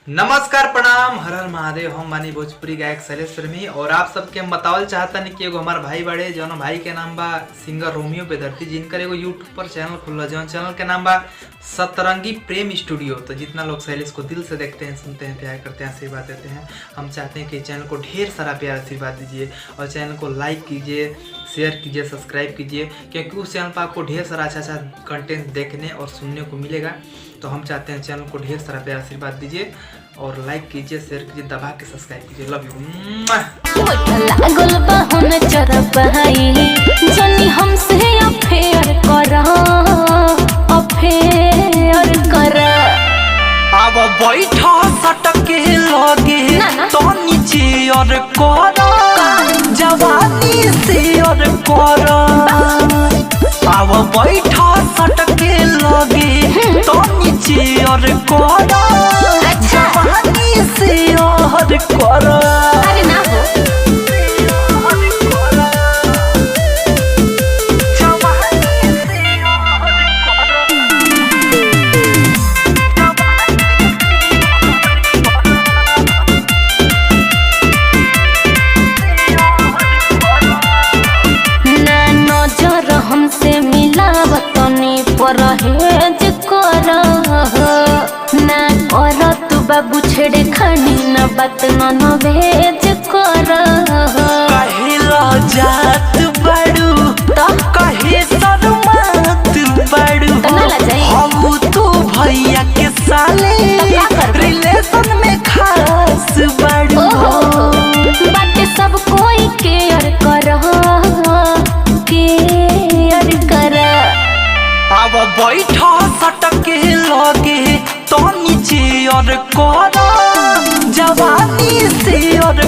नमस्कार प्रणाम हर हर महादेव। हम बानी भोजपुरी गायक शैलेश प्रेमी और आप सबके हम बतावल चाहतनी कि एगो हमार भाई बड़े जौन भाई के नाम बा सिंगर रोमियो बेदर्ती, जिनकर एगो यूट्यूब पर चैनल खुलल जौन चैनल के नाम बा सतरंगी प्रेम स्टूडियो। तो जितना लोग शैलेश को दिल से देखते हैं, सुनते हैं, प्यार करते हैं, आशीर्वाद देते हैं, हम चाहते हैं कि चैनल को ढेर सारा प्यार आशीर्वाद दीजिए और चैनल को लाइक कीजिए, शेयर कीजिए, सब्सक्राइब कीजिए, क्योंकि उस चैनल पर आपको ढेर सारा अच्छा कंटेंट देखने और सुनने को मिलेगा। तो हम चाहते हैं चैनल को ढेर सारा प्यार आशीर्वाद दीजिए और लाइक कीजिए, शेयर कीजिए, दबा के सब्सक्राइब कीजिए। Love you. लागल बाहुन चरपहाई जनी हमसे अफेयर कर अब बैठा सटके लगे तो नीचे और जवानी से और अब बैठा सटके लगे तो नीचे और जवानी से और अरे ना हो हमसे मिलावतनी परहेज कर ना कर तू बाबू छेड़े खानी न बात न भेज कर कहिला जात बड़ू तो कहे शर्मात बड़ू हम तू भैया के साले रिलेशन में खास बड़ू बात सब कोई केयर कर अब बैठा सटके लगे तो नीचे और जवानी से और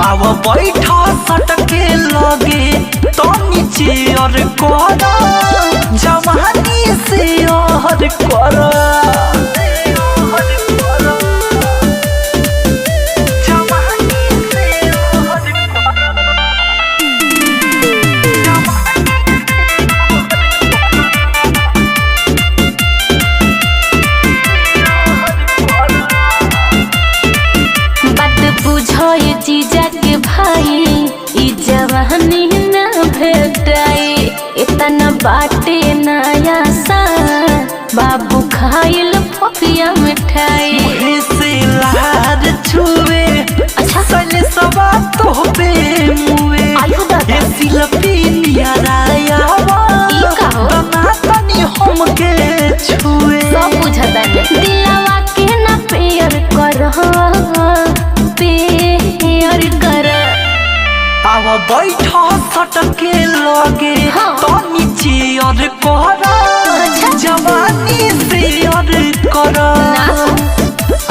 अब बैठा सटके लगे तो नीचे और जवानी से और जीजा के भाई ई जवानी न भेटाई इतना बाटे नया सा बाबू खाइल फफिया मिठाई से लहर छुए अच्छा सले सवा तो पे मुए ये सिलपी नियराया ई का हो तनी हम के छुए सब बुझता है दिलवा के ना प्यार कर अब बैठा सटके लगे तो नीचे और जवानी से और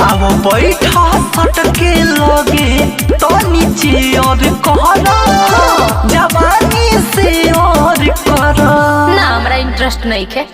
अब बैठा सटके लगे तो नीचे और जवानी से और ना हमरा इंटरेस्ट नहीं है।